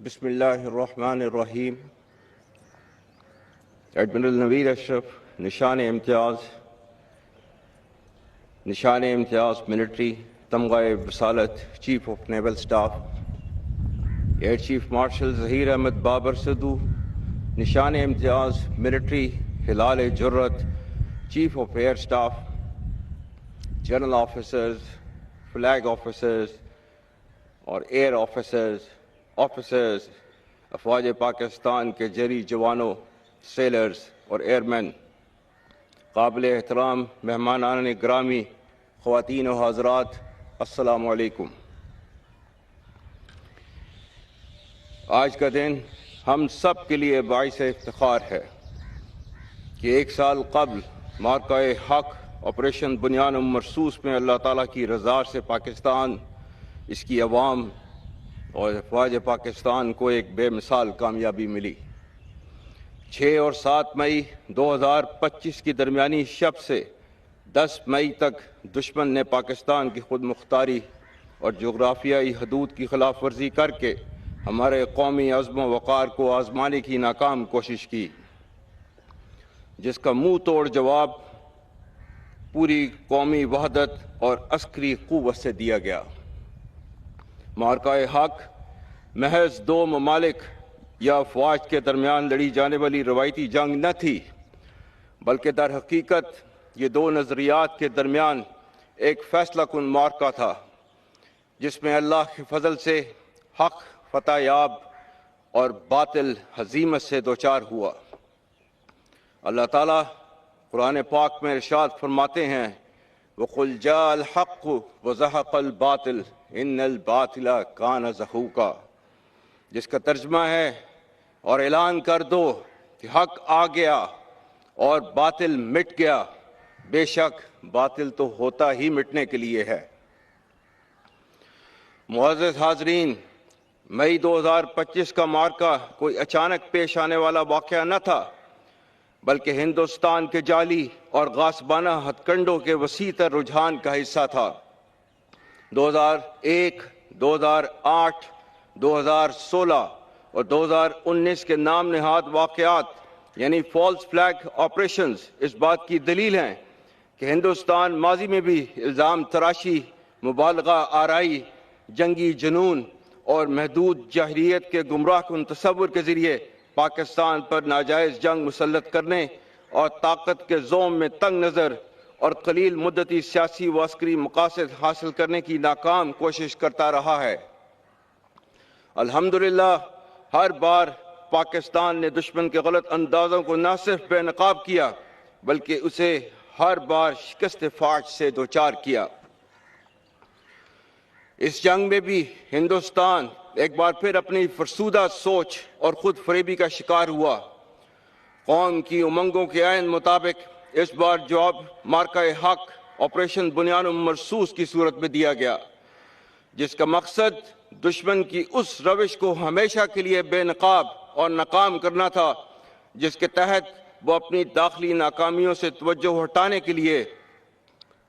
بسم اللہ الرحمن الرحیم۔ ایڈمرل نوید اشرف، نشان امتیاز ملٹری، تمغہ وصالت، chief of naval staff, air chief marshal Zaheer Ahmed Babar Sidhu, نشان امتیاز ملٹری، ہلال جرت، chief of air staff, general officers, flag officers اور ایئر آفیسرز افواج پاکستان کے جری جوانوں، سیلرز اور ایئر مین، قابل احترام مہمانان گرامی، خواتین و حضرات، السلام علیکم۔ آج کا دن ہم سب کے لیے باعث افتخار ہے کہ ایک سال قبل معرکہ حق آپریشن بنیان مرصوص میں اللہ تعالیٰ کی رضا سے پاکستان، اس کی عوام اور افواج پاکستان کو ایک بے مثال کامیابی ملی۔ 6 اور 7 مئی 2025 کی درمیانی شب سے 10 مئی تک دشمن نے پاکستان کی خود مختاری اور جغرافیائی حدود کی خلاف ورزی کر کے ہمارے قومی عزم و وقار کو آزمانے کی ناکام کوشش کی، جس کا منہ توڑ جواب پوری قومی وحدت اور عسکری قوت سے دیا گیا۔ معرکہ حق محض 2 ممالک یا افواج کے درمیان لڑی جانے والی روایتی جنگ نہ تھی، بلکہ در حقیقت یہ 2 نظریات کے درمیان ایک فیصلہ کن معرکہ تھا، جس میں اللہ کے فضل سے حق فتح یاب اور باطل ہزیمت سے دوچار ہوا۔ اللہ تعالیٰ قرآن پاک میں ارشاد فرماتے ہیں، وَقُلْ جَاءَ الْحَقُّ وَزَهَقَ الْبَاطِلُ إِنَّ الْبَاطِلَ كَانَ زَهُوقًا، جس کا ترجمہ ہے، اور اعلان کر دو کہ حق آ گیا اور باطل مٹ گیا، بے شک باطل تو ہوتا ہی مٹنے کے لیے ہے۔ معزز حاضرین، مئی 2025 کا معرکہ کوئی اچانک پیش آنے والا واقعہ نہ تھا، بلکہ ہندوستان کے جعلی اور غاصبانہ ہتھ کنڈوں کے وسیع تر رجحان کا حصہ تھا۔ 2001، 2008، 2016 اور 2019 کے نام نہاد واقعات یعنی فالس فلیگ آپریشنز اس بات کی دلیل ہیں کہ ہندوستان ماضی میں بھی الزام تراشی، مبالغہ آرائی، جنگی جنون اور محدود جاہلیت کے گمراہ کن تصور کے ذریعے پاکستان پر ناجائز جنگ مسلط کرنے اور طاقت کے زوم میں تنگ نظر اور قلیل مدتی سیاسی و عسکری مقاصد حاصل کرنے کی ناکام کوشش کرتا رہا ہے۔ الحمدللہ ہر بار پاکستان نے دشمن کے غلط اندازوں کو نہ صرف بے نقاب کیا، بلکہ اسے ہر بار شکست فاش سے دوچار کیا۔ اس جنگ میں بھی ہندوستان ایک بار پھر اپنی فرسودہ سوچ اور خود فریبی کا شکار ہوا۔ قوم کی امنگوں کے عین مطابق اس بار جواب معرکہ حق آپریشن بنیان مرصوص کی صورت میں دیا گیا، جس کا مقصد دشمن کی اس روش کو ہمیشہ کے لیے بے نقاب اور ناکام کرنا تھا، جس کے تحت وہ اپنی داخلی ناکامیوں سے توجہ ہٹانے کے لیے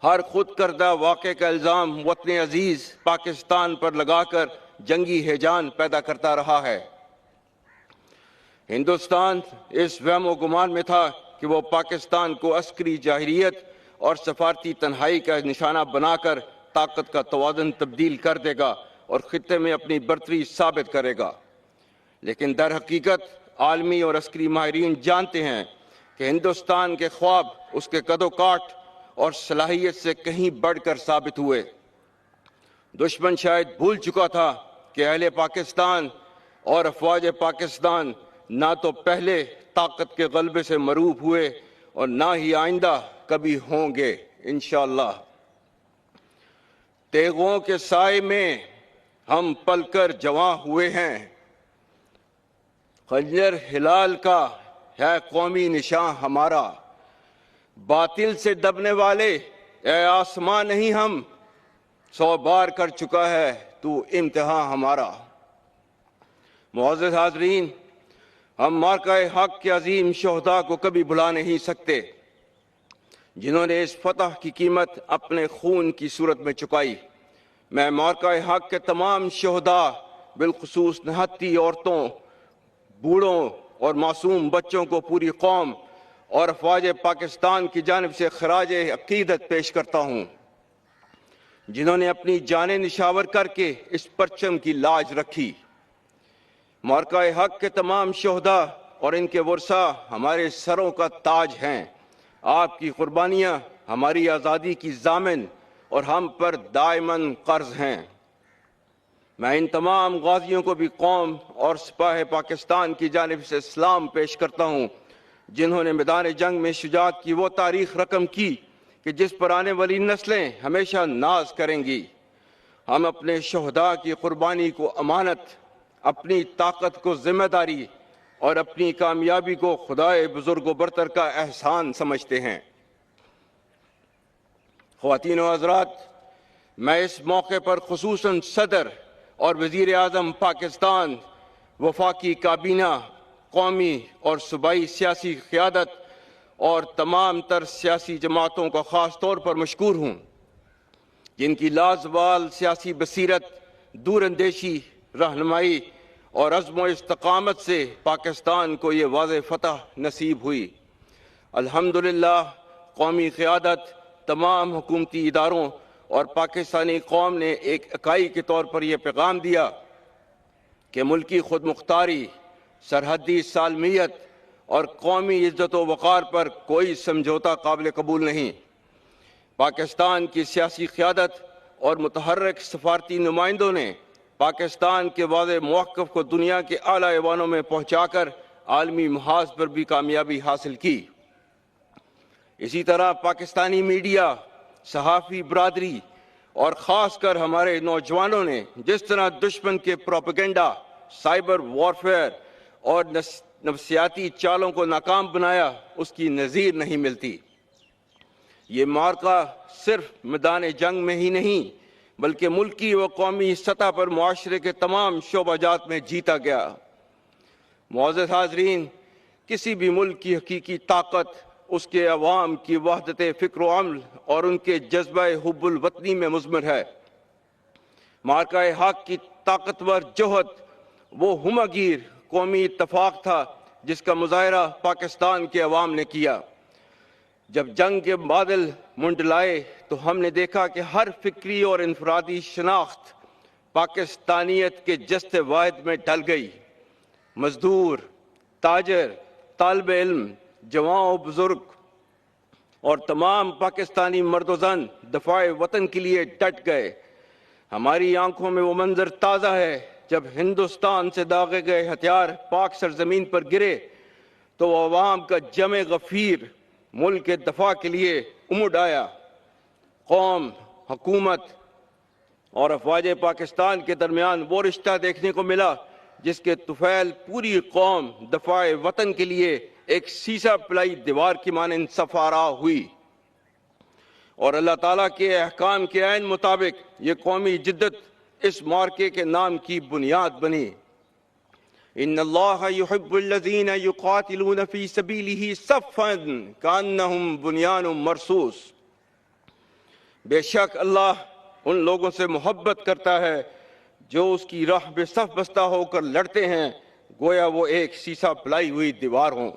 ہر خود کردہ واقعے کا الزام وطن عزیز پاکستان پر لگا کر جنگی ہیجان پیدا کرتا رہا ہے۔ ہندوستان اس وہم و گمان میں تھا کہ وہ پاکستان کو عسکری جاہلیت اور سفارتی تنہائی کا نشانہ بنا کر طاقت کا توازن تبدیل کر دے گا اور خطے میں اپنی برتری ثابت کرے گا، لیکن در حقیقت عالمی اور عسکری ماہرین جانتے ہیں کہ ہندوستان کے خواب اس کے قد و کاٹ اور صلاحیت سے کہیں بڑھ کر ثابت ہوئے۔ دشمن شاید بھول چکا تھا کہ اہل پاکستان اور افواج پاکستان نہ تو پہلے طاقت کے غلبے سے مروب ہوئے اور نہ ہی آئندہ کبھی ہوں گے انشاءاللہ۔ تیغوں کے سائے میں ہم پل کر جواں ہوئے ہیں، خنجر ہلال کا ہے قومی نشان ہمارا، باطل سے دبنے والے اے آسمان نہیں ہم، 100 بار کر چکا ہے تو امتحان ہمارا۔ معزز حاضرین، ہم معرکہ حق کے عظیم شہداء کو کبھی بھلا نہیں سکتے، جنہوں نے اس فتح کی قیمت اپنے خون کی صورت میں چکائی۔ میں معرکہ حق کے تمام شہداء بالخصوص نہتی عورتوں، بوڑھوں اور معصوم بچوں کو پوری قوم اور افواج پاکستان کی جانب سے خراج عقیدت پیش کرتا ہوں، جنہوں نے اپنی جانیں نشاور کر کے اس پرچم کی لاج رکھی۔ معرکہ حق کے تمام شہداء اور ان کے ورثاء ہمارے سروں کا تاج ہیں۔ آپ کی قربانیاں ہماری آزادی کی ضامن اور ہم پر دائماً قرض ہیں۔ میں ان تمام غازیوں کو بھی قوم اور سپاہ پاکستان کی جانب سے سلام پیش کرتا ہوں، جنہوں نے میدان جنگ میں شجاعت کی وہ تاریخ رقم کی کہ جس پر آنے والی نسلیں ہمیشہ ناز کریں گی۔ ہم اپنے شہداء کی قربانی کو امانت، اپنی طاقت کو ذمہ داری اور اپنی کامیابی کو خدائے بزرگ و برتر کا احسان سمجھتے ہیں۔ خواتین و حضرات، میں اس موقع پر خصوصاً صدر اور وزیر اعظم پاکستان، وفاقی کابینہ، قومی اور صوبائی سیاسی قیادت اور تمام تر سیاسی جماعتوں کا خاص طور پر مشکور ہوں، جن کی لازوال سیاسی بصیرت، دور اندیشی، رہنمائی اور عزم و استقامت سے پاکستان کو یہ واضح فتح نصیب ہوئی۔ الحمدللہ قومی قیادت، تمام حکومتی اداروں اور پاکستانی قوم نے ایک اکائی کے طور پر یہ پیغام دیا کہ ملکی خود مختاری، سرحدی سالمیت اور قومی عزت و وقار پر کوئی سمجھوتا قابل قبول نہیں۔ پاکستان کی سیاسی قیادت اور متحرک سفارتی نمائندوں نے پاکستان کے واضح موقف کو دنیا کے اعلیٰ ایوانوں میں پہنچا کر عالمی محاذ پر بھی کامیابی حاصل کی۔ اسی طرح پاکستانی میڈیا، صحافی برادری اور خاص کر ہمارے نوجوانوں نے جس طرح دشمن کے پروپیگنڈا، سائبر وارفیئر اور نفسیاتی چالوں کو ناکام بنایا، اس کی نظیر نہیں ملتی۔ یہ معرکہ صرف میدان جنگ میں ہی نہیں بلکہ ملکی و قومی سطح پر معاشرے کے تمام شعبہ جات میں جیتا گیا۔ معزز حاضرین، کسی بھی ملک کی حقیقی طاقت اس کے عوام کی وحدت فکر و عمل اور ان کے جذبہ حب الوطنی میں مضمر ہے۔ معرکہ حق کی طاقتور جوہد وہ ہمہ گیر قومی اتفاق تھا جس کا مظاہرہ پاکستان کے عوام نے کیا۔ جب جنگ کے بادل منڈلائے تو ہم نے دیکھا کہ ہر فکری اور انفرادی شناخت پاکستانیت کے جست واحد میں ڈل گئی۔ مزدور، تاجر، طالب علم، جوان و بزرگ اور تمام پاکستانی مرد و زن دفاع وطن کے لیے ڈٹ گئے۔ ہماری آنکھوں میں وہ منظر تازہ ہے جب ہندوستان سے داغے گئے ہتھیار پاک سرزمین پر گرے تو وہ عوام کا جمع غفیر ملک کے دفاع کے لیے امڈ آیا۔ قوم، حکومت اور افواج پاکستان کے درمیان وہ رشتہ دیکھنے کو ملا جس کے طفیل پوری قوم دفاع وطن کے لیے ایک سیسا پلائی دیوار کی مانند صف آرا ہوئی، اور اللہ تعالیٰ کے احکام کے عین مطابق یہ قومی جدت اس معرکے کے نام کی بنیاد بنی۔ ان اللہ یحب الذین یقاتلون فی سبیلہ صفا کانہم بنیان مرصوص۔ بے شک اللہ ان لوگوں سے محبت کرتا ہے جو اس کی راہ میں صف بستہ ہو کر لڑتے ہیں، گویا وہ ایک سیسا پلائی ہوئی دیوار ہوں۔